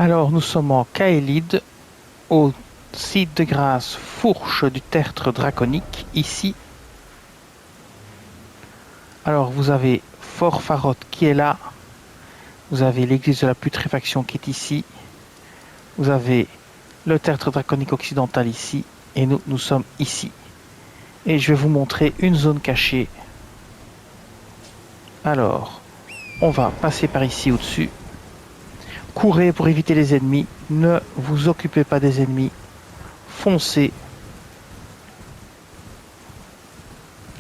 Alors, nous sommes en Caélide, au site de grâce Fourche du Tertre Draconique, ici. Alors, vous avez Fort Faroth qui est là. Vous avez l'église de la putréfaction qui est ici. Vous avez le Tertre Draconique occidental ici. Et nous sommes ici. Et je vais vous montrer une zone cachée. Alors, on va passer par ici au-dessus. Courez pour éviter les ennemis. Ne vous occupez pas des ennemis. Foncez.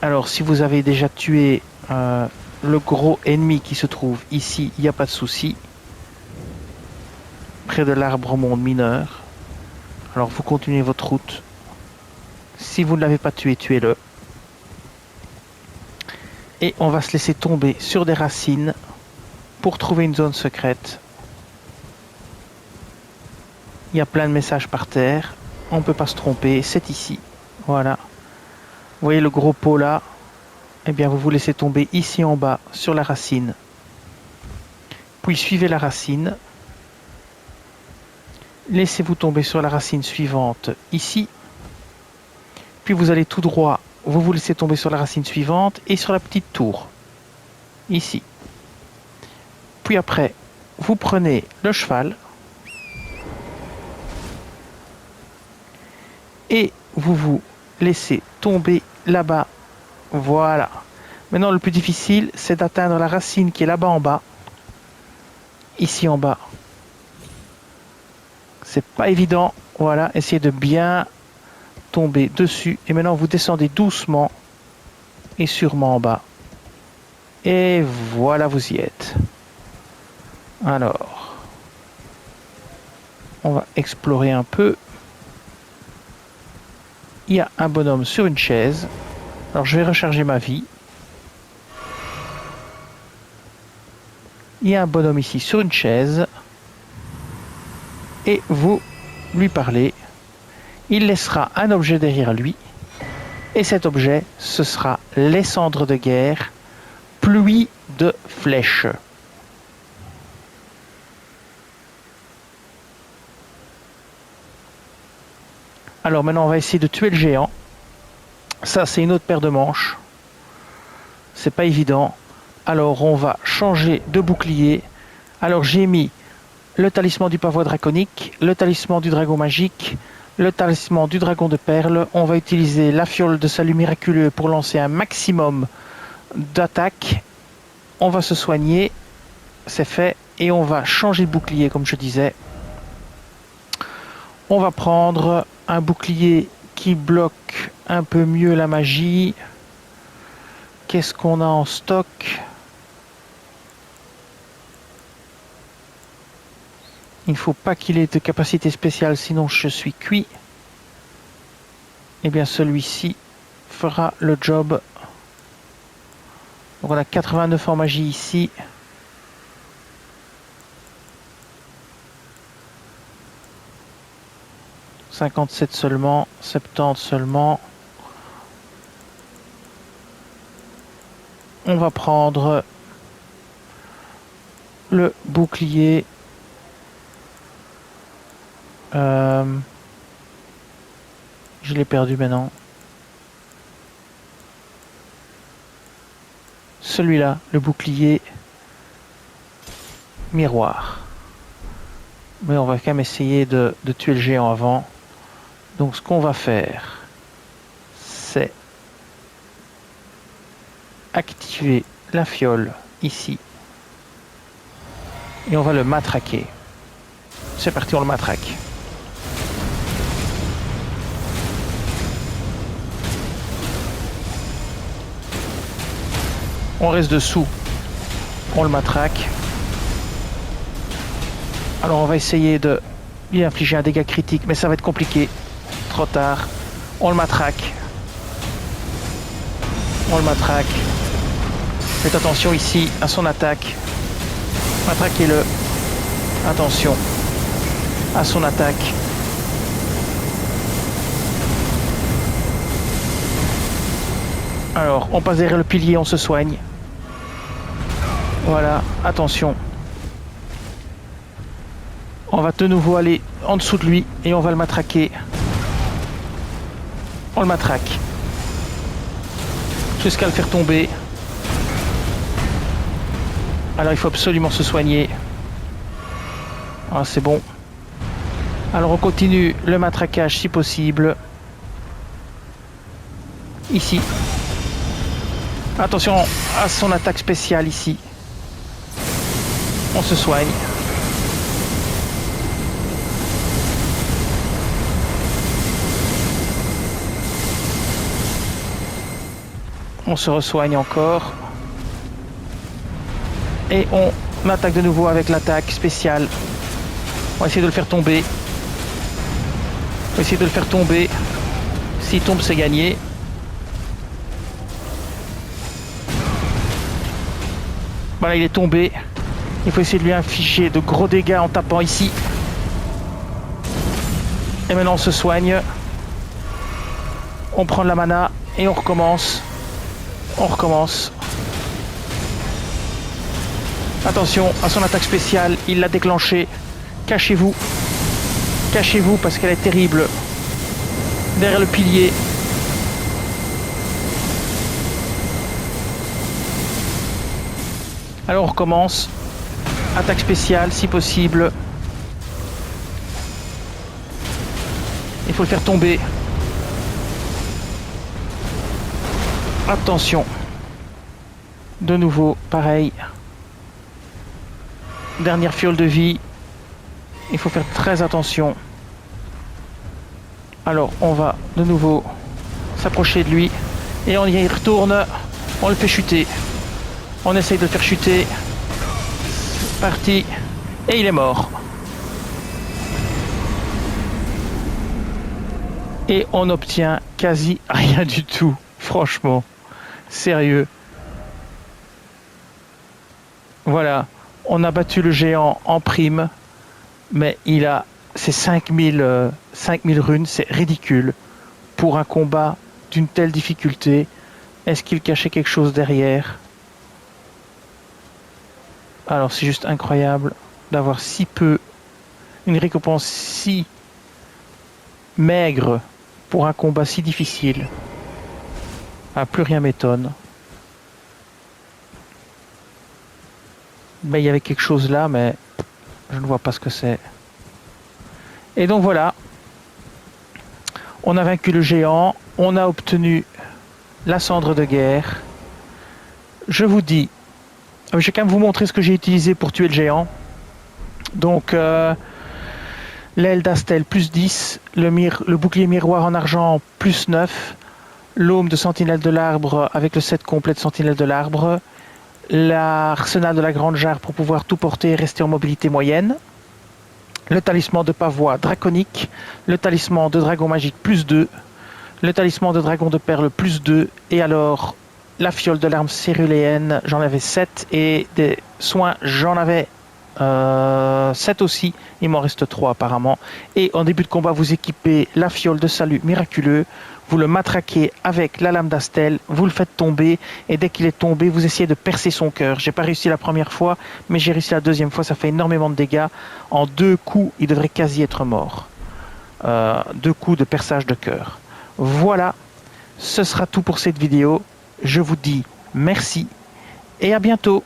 Alors, si vous avez déjà tué le gros ennemi qui se trouve ici, il n'y a pas de souci. Près de l'arbre monde mineur. Alors, vous continuez votre route. Si vous ne l'avez pas tué, tuez-le. Et on va se laisser tomber sur des racines pour trouver une zone secrète. Il y a plein de messages par terre. On ne peut pas se tromper. C'est ici. Voilà. Vous voyez le gros pot là? Eh bien, vous vous laissez tomber ici en bas sur la racine. Puis suivez la racine. Laissez-vous tomber sur la racine suivante ici. Puis vous allez tout droit. Vous vous laissez tomber sur la racine suivante et sur la petite tour. Ici. Puis après, vous prenez le cheval. Et vous vous laissez tomber là-bas. Voilà. Maintenant, le plus difficile, c'est d'atteindre la racine qui est là-bas en bas. Ici en bas. C'est pas évident. Voilà. Essayez de bien tomber dessus. Et maintenant, vous descendez doucement et sûrement en bas. Et voilà, vous y êtes. Alors, on va explorer un peu. Il y a un bonhomme sur une chaise. Alors je vais recharger ma vie. Il y a un bonhomme ici sur une chaise. Et vous lui parlez. Il laissera un objet derrière lui. Et cet objet, ce sera les cendres de guerre, pluie de flèches. Alors maintenant, on va essayer de tuer le géant. Ça, c'est une autre paire de manches. C'est pas évident. Alors, on va changer de bouclier. Alors, j'ai mis le talisman du pavois draconique, le talisman du dragon magique, le talisman du dragon de perles. On va utiliser la fiole de salut miraculeux pour lancer un maximum d'attaques. On va se soigner. C'est fait. Et on va changer de bouclier, comme je disais. On va prendre un bouclier qui bloque un peu mieux la magie. Qu'est-ce qu'on a en stock? Il ne faut pas qu'il ait de capacité spéciale, sinon je suis cuit. Eh bien, celui-ci fera le job. Donc on a 89 en magie ici. « 57 seulement, 70 seulement. » On va prendre le bouclier. Je l'ai perdu maintenant. Celui-là, le bouclier miroir. Mais on va quand même essayer de tuer le géant avant. Donc ce qu'on va faire, c'est activer la fiole ici. Et on va le matraquer. C'est parti, on le matraque. On reste dessous. On le matraque. Alors on va essayer de lui infliger un dégât critique, mais ça va être compliqué. Trop tard. On le matraque. On le matraque. Faites attention ici à son attaque. Matraquez-le. Attention à son attaque. Alors, on passe derrière le pilier, on se soigne. Voilà, attention. On va de nouveau aller en dessous de lui et on va le matraquer. On le matraque. Jusqu'à le faire tomber. Alors il faut absolument se soigner. Ah, c'est bon. Alors on continue le matraquage si possible. Ici. Attention à son attaque spéciale ici. On se soigne. On se resoigne encore. Et on attaque de nouveau avec l'attaque spéciale. On va essayer de le faire tomber. On va essayer de le faire tomber. S'il tombe, c'est gagné. Voilà, il est tombé. Il faut essayer de lui infliger de gros dégâts en tapant ici. Et maintenant, on se soigne. On prend de la mana et on recommence. On recommence. Attention à son attaque spéciale, il l'a déclenchée. Cachez-vous. Cachez-vous parce qu'elle est terrible. Derrière le pilier. Alors on recommence. Attaque spéciale si possible. Il faut le faire tomber. Attention. De nouveau, pareil. Dernière fiole de vie. Il faut faire très attention. Alors, on va de nouveau s'approcher de lui. Et on y retourne. On le fait chuter. On essaye de le faire chuter. C'est parti. Et il est mort. Et on obtient quasi rien du tout. Franchement. Sérieux. Voilà. On a battu le géant en prime. Mais il a ses 5000 runes. C'est ridicule. Pour un combat d'une telle difficulté. Est-ce qu'il cachait quelque chose derrière ? Alors c'est juste incroyable d'avoir si peu, une récompense si maigre pour un combat si difficile. Ah, plus rien m'étonne. Mais il y avait quelque chose là, mais je ne vois pas ce que c'est. Et donc voilà, on a vaincu le géant, on a obtenu la cendre de guerre. Je vous dis, je vais quand même vous montrer ce que j'ai utilisé pour tuer le géant. Donc l'aile d'Astel plus 10, le bouclier miroir en argent plus 9, l'aume de sentinelle de l'arbre avec le set complet de sentinelle de l'arbre, l'arsenal de la grande jarre pour pouvoir tout porter et rester en mobilité moyenne, le talisman de pavois draconique, le talisman de dragon magique plus 2, le talisman de dragon de perles plus 2, et alors la fiole de l'arme céruléenne, j'en avais 7, et des soins, j'en avais 7 aussi, il m'en reste 3 apparemment. Et en début de combat, vous équipez la fiole de salut miraculeux, vous le matraquez avec la lame d'Astel, vous le faites tomber, et dès qu'il est tombé, vous essayez de percer son cœur. J'ai pas réussi la première fois, mais j'ai réussi la deuxième fois, ça fait énormément de dégâts. En 2 coups, il devrait quasi être mort. 2 coups de perçage de cœur. Voilà, ce sera tout pour cette vidéo. Je vous dis merci et à bientôt.